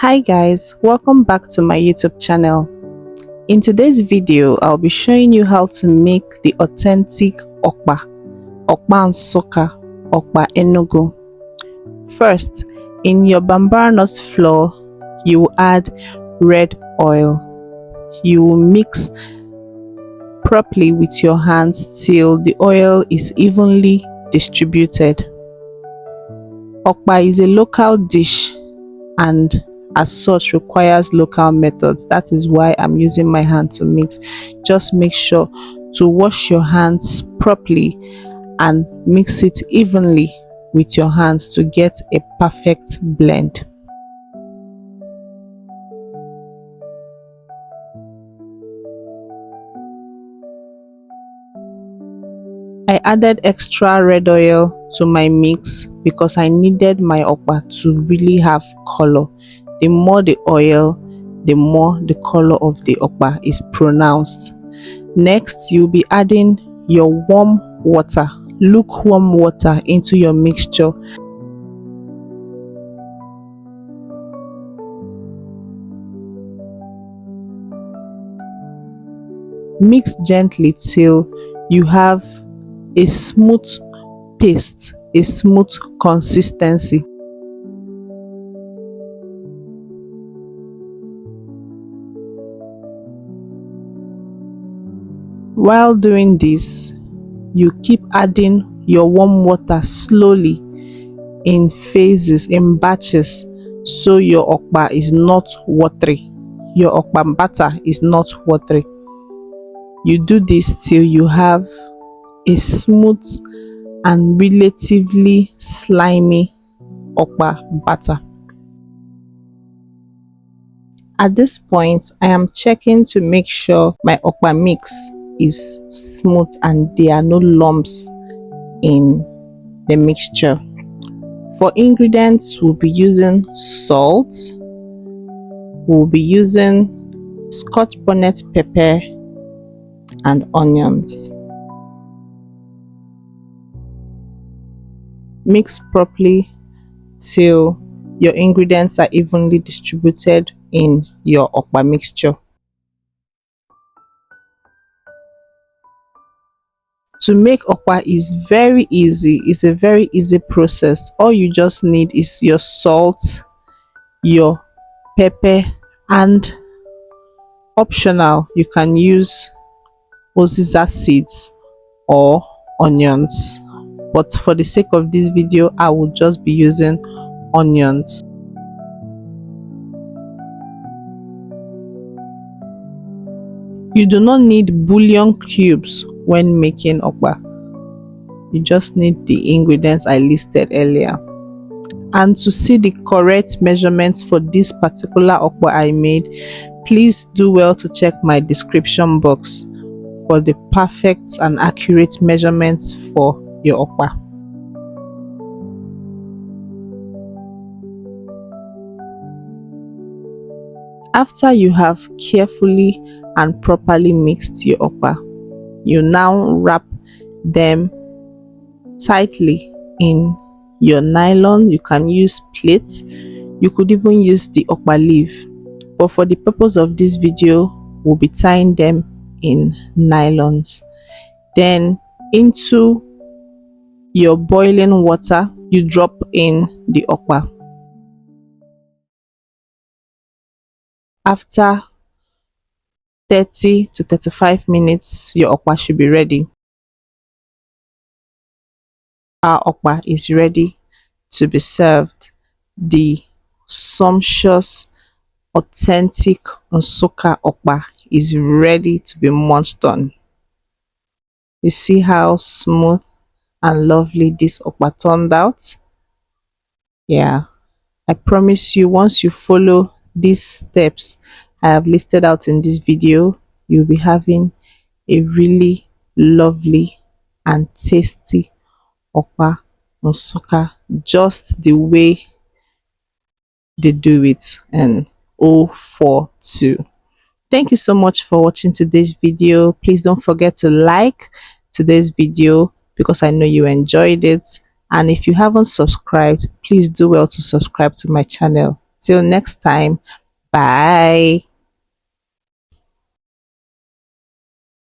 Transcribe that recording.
Hi guys, welcome back to my YouTube channel. In today's video, I'll be showing you how to make the authentic okpa and soka, okpa Enugu. First, in your Bambara nut flour, you will add red oil. You will mix properly with your hands till the oil is evenly distributed. Okpa is a local dish and as such requires local methods. That is why I'm using my hand to mix. Just make sure to wash your hands properly and mix it evenly with your hands to get a perfect blend. I added extra red oil to my mix because I needed my okpa to really have color. The more the oil, the more the color of the okpa is pronounced. Next, you'll be adding your warm water, lukewarm water, into your mixture. Mix gently till you have a smooth paste, a smooth consistency. While doing this, you keep adding your warm water slowly in phases, in batches, so your okpa is not watery. Your okpa batter is not watery. You do this till you have a smooth and relatively slimy okpa batter. At this point, I am checking to make sure my okpa mix is smooth and there are no lumps in the mixture. For ingredients, we'll be using salt, we'll be using Scotch bonnet pepper and onions. Mix properly till your ingredients are evenly distributed in your okpa mixture. To make okpa is very easy. It's a very easy process. All you just need is your salt, your pepper, and optional, you can use uziza seeds or onions. But for the sake of this video, I will just be using onions. You do not need bouillon cubes when making okpa. You just need the ingredients I listed earlier. And to see the correct measurements for this particular okpa I made, please do well to check my description box for the perfect and accurate measurements for your okpa. After you have carefully and properly mixed your okpa, you now wrap them tightly in your nylon. You can use plates, you could even use the okpa leaf, but for the purpose of this video, we'll be tying them in nylons. Then into your boiling water, you drop in the okpa. After 30 to 35 minutes, your okpa should be ready. Our okpa is ready to be served. The sumptuous, authentic Nsukka okpa is ready to be munched on. You see how smooth and lovely this okpa turned out? Yeah, I promise you, once you follow these steps I have listed out in this video, you'll be having a really lovely and tasty okpa Nsukka, just the way they do it in 042. Thank you so much for watching today's video. Please don't forget to like today's video because I know you enjoyed it, and if you haven't subscribed, please do well to subscribe to my channel. Till next time, bye.